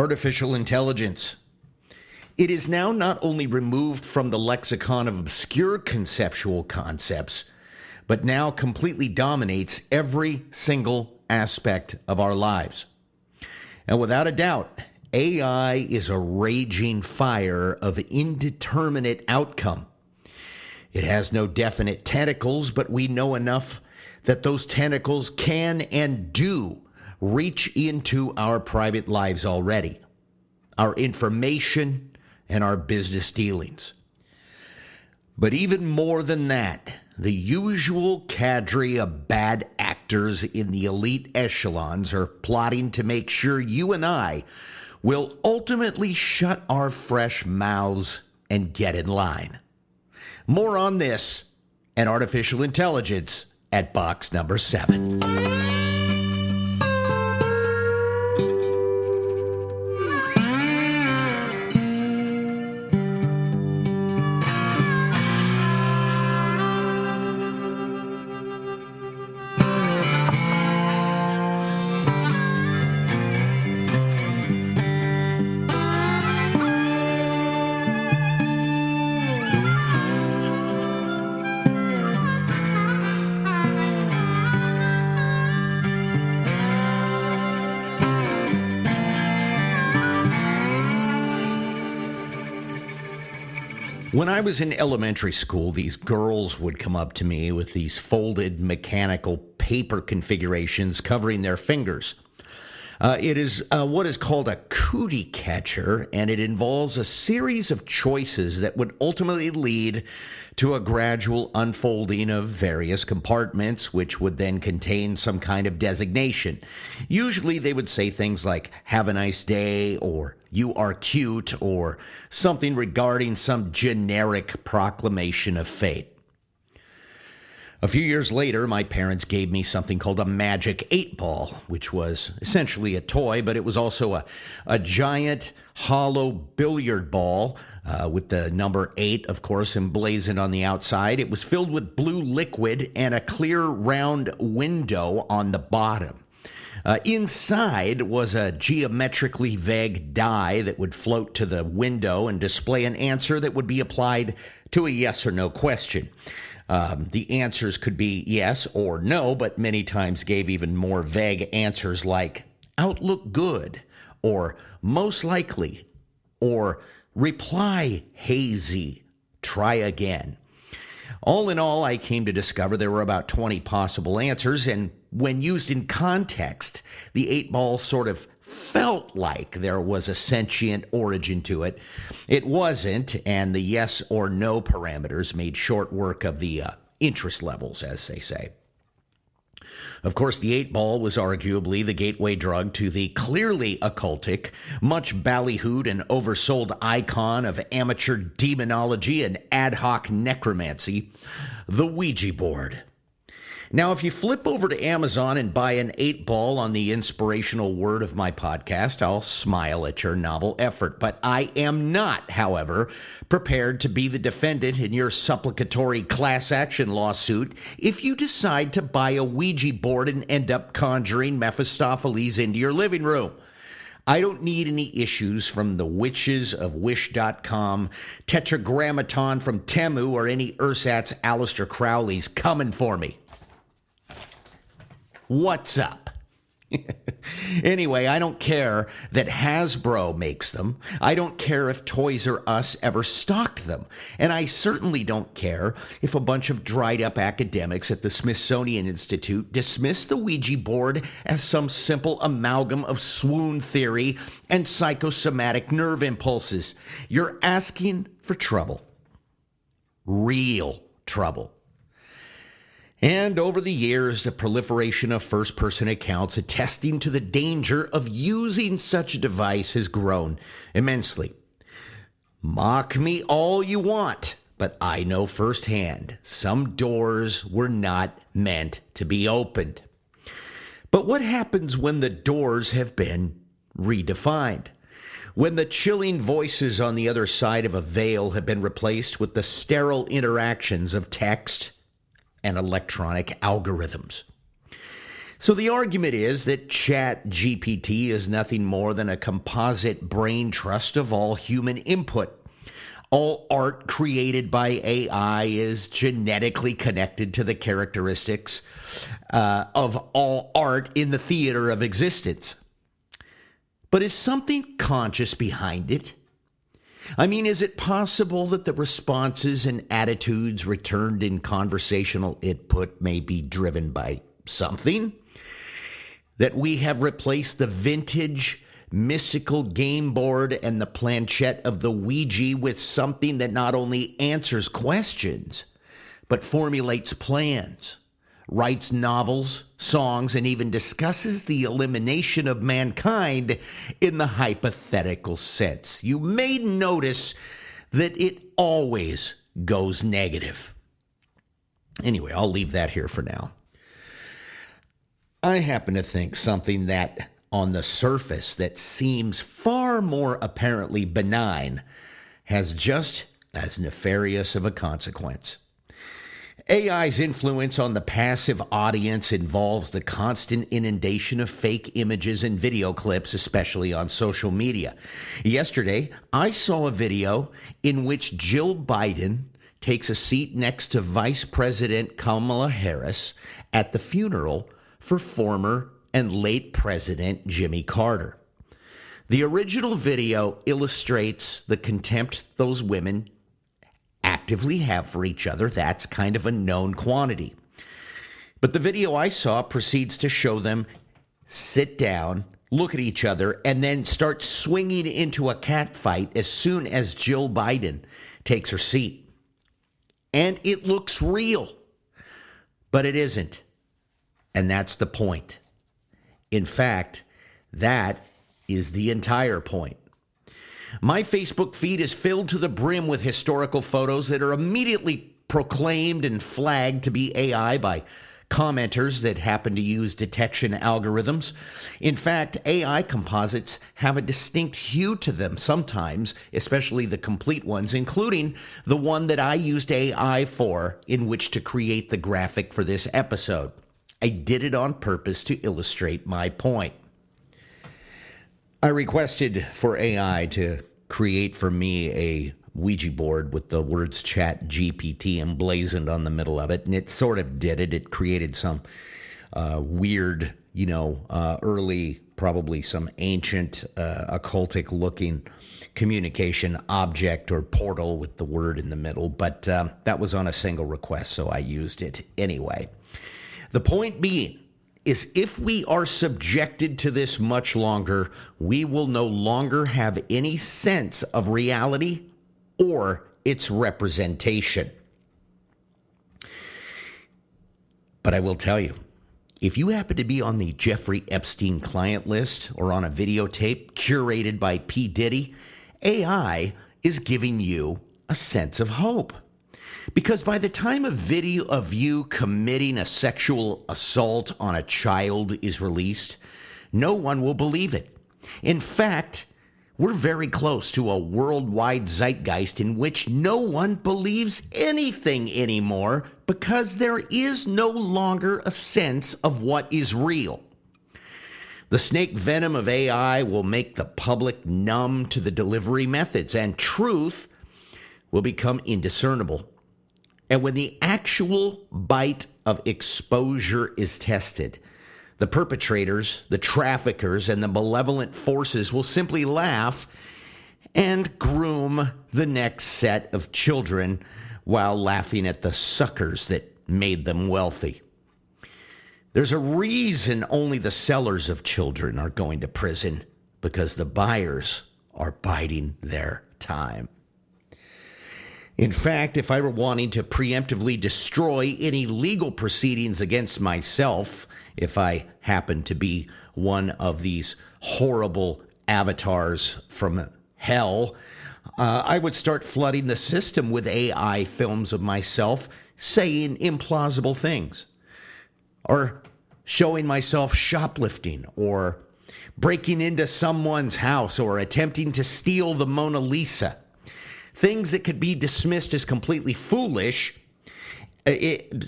Artificial intelligence. It is now not only removed from the lexicon of obscure conceptual concepts, but now completely dominates every single aspect of our lives. And without a doubt, AI is a raging fire of indeterminate outcome. It has no definite tentacles, but we know enough that those tentacles can and do reach into our private lives already, our information, and our business dealings. But even more than that, the usual cadre of bad actors in the elite echelons are plotting to make sure you and I will ultimately shut our fresh mouths and get in line. More on this and artificial intelligence at box number 7. When I was in elementary school, these girls would come up to me with these folded mechanical paper configurations covering their fingers. It is what is called a cootie catcher, and it involves a series of choices that would ultimately lead to a gradual unfolding of various compartments, which would then contain some kind of designation. Usually they would say things like, "Have a nice day," or "You are cute," or something regarding some generic proclamation of fate. A few years later, my parents gave me something called a magic 8-ball, which was essentially a toy, but it was also a giant hollow billiard ball with the number 8, of course, emblazoned on the outside. It was filled with blue liquid and a clear round window on the bottom. Inside was a geometrically vague die that would float to the window and display an answer that would be applied to a yes or no question. The answers could be yes or no, but many times gave even more vague answers like outlook good, or most likely, or reply hazy, try again. All in all, I came to discover there were about 20 possible answers, and when used in context, the 8-ball sort of felt like there was a sentient origin to it. It wasn't, and the yes or no parameters made short work of the interest levels, as they say. Of course, the 8-ball was arguably the gateway drug to the clearly occultic, much ballyhooed and oversold icon of amateur demonology and ad hoc necromancy, the Ouija board. Now, if you flip over to Amazon and buy an 8-ball on the inspirational word of my podcast, I'll smile at your novel effort. But I am not, however, prepared to be the defendant in your supplicatory class action lawsuit if you decide to buy a Ouija board and end up conjuring Mephistopheles into your living room. I don't need any issues from the witches of Wish.com, Tetragrammaton from Temu, or any ersatz Aleister Crowley's coming for me. What's up? Anyway, I don't care that Hasbro makes them. I don't care if Toys R Us ever stocked them. And I certainly don't care if a bunch of dried-up academics at the Smithsonian Institute dismiss the Ouija board as some simple amalgam of swoon theory and psychosomatic nerve impulses. You're asking for trouble. Real trouble. And over the years, the proliferation of first-person accounts attesting to the danger of using such a device has grown immensely. Mock me all you want, but I know firsthand some doors were not meant to be opened. But what happens when the doors have been redefined? When the chilling voices on the other side of a veil have been replaced with the sterile interactions of text and electronic algorithms? So the argument is that ChatGPT is nothing more than a composite brain trust of all human input. All art created by AI is genetically connected to the characteristics of all art in the theater of existence. But is something conscious behind it? I mean, is it possible that the responses and attitudes returned in conversational input may be driven by something? That we have replaced the vintage mystical game board and the planchette of the Ouija with something that not only answers questions, but formulates plans, writes novels, songs, and even discusses the elimination of mankind in the hypothetical sense. You may notice that it always goes negative. Anyway, I'll leave that here for now. I happen to think something that on the surface that seems far more apparently benign has just as nefarious of a consequence. AI's influence on the passive audience involves the constant inundation of fake images and video clips, especially on social media. Yesterday, I saw a video in which Jill Biden takes a seat next to Vice President Kamala Harris at the funeral for former and late President Jimmy Carter. The original video illustrates the contempt those women actively have for each other. That's kind of a known quantity. But the video I saw proceeds to show them sit down, look at each other, and then start swinging into a cat fight as soon as Jill Biden takes her seat. And it looks real, but it isn't. And that's the point. In fact, that is the entire point. My Facebook feed is filled to the brim with historical photos that are immediately proclaimed and flagged to be AI by commenters that happen to use detection algorithms. In fact, AI composites have a distinct hue to them sometimes, especially the complete ones, including the one that I used AI for in which to create the graphic for this episode. I did it on purpose to illustrate my point. I requested for AI to create for me a Ouija board with the words Chat GPT emblazoned on the middle of it, and it sort of did it. It created some weird, early, probably some ancient, occultic-looking communication object or portal with the word in the middle, but that was on a single request, so I used it anyway. The point being is if we are subjected to this much longer, we will no longer have any sense of reality or its representation. But I will tell you, if you happen to be on the Jeffrey Epstein client list or on a videotape curated by P. Diddy, AI is giving you a sense of hope. Because by the time a video of you committing a sexual assault on a child is released, no one will believe it. In fact, we're very close to a worldwide zeitgeist in which no one believes anything anymore because there is no longer a sense of what is real. The snake venom of AI will make the public numb to the delivery methods, and truth will become indiscernible. And when the actual bite of exposure is tested, the perpetrators, the traffickers, and the malevolent forces will simply laugh and groom the next set of children while laughing at the suckers that made them wealthy. There's a reason only the sellers of children are going to prison, because the buyers are biding their time. In fact, if I were wanting to preemptively destroy any legal proceedings against myself, if I happen to be one of these horrible avatars from hell, I would start flooding the system with AI films of myself saying implausible things, or showing myself shoplifting, or breaking into someone's house, or attempting to steal the Mona Lisa. Things that could be dismissed as completely foolish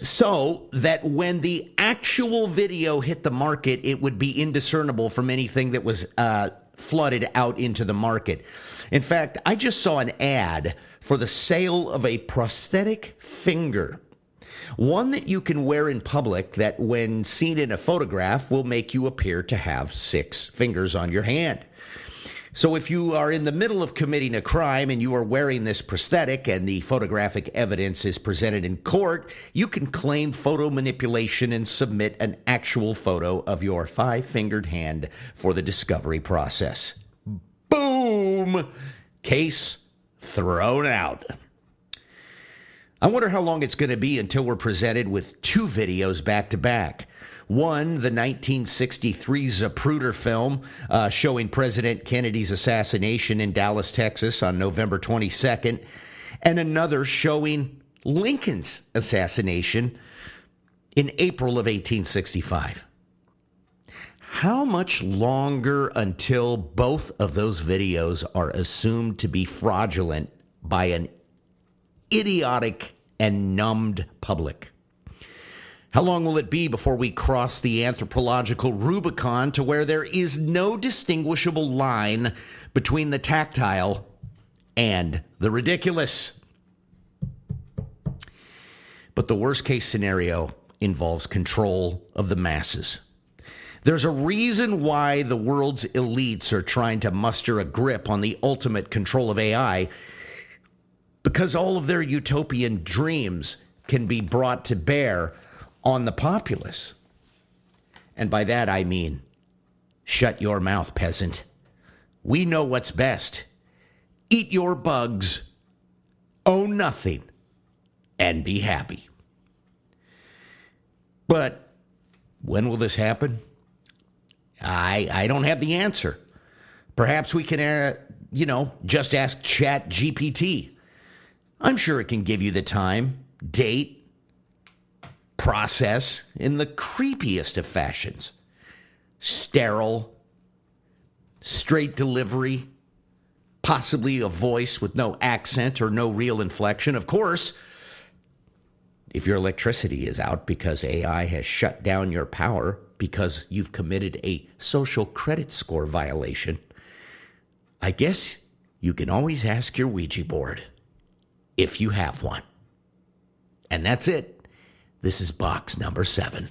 So that when the actual video hit the market, it would be indiscernible from anything that was flooded out into the market. In fact, I just saw an ad for the sale of a prosthetic finger. One that you can wear in public that, when seen in a photograph, will make you appear to have 6 fingers on your hand. So if you are in the middle of committing a crime and you are wearing this prosthetic and the photographic evidence is presented in court, you can claim photo manipulation and submit an actual photo of your 5-fingered hand for the discovery process. Boom! Case thrown out. I wonder how long it's going to be until we're presented with 2 videos back to back. One, the 1963 Zapruder film showing President Kennedy's assassination in Dallas, Texas on November 22nd, and another showing Lincoln's assassination in April of 1865. How much longer until both of those videos are assumed to be fraudulent by an idiotic and numbed public? How long will it be before we cross the anthropological Rubicon to where there is no distinguishable line between the tactile and the ridiculous? But the worst case scenario involves control of the masses. There's a reason why the world's elites are trying to muster a grip on the ultimate control of AI, because all of their utopian dreams can be brought to bear on the populace. And by that I mean, shut your mouth, peasant. We know what's best. Eat your bugs, own nothing, and be happy. But when will this happen? I don't have the answer. Perhaps we can, just ask Chat GPT. I'm sure it can give you the time, date, process in the creepiest of fashions. Sterile, straight delivery, possibly a voice with no accent or no real inflection. Of course, if your electricity is out because AI has shut down your power because you've committed a social credit score violation, I guess you can always ask your Ouija board, if you have one. And that's it. This is box number 7.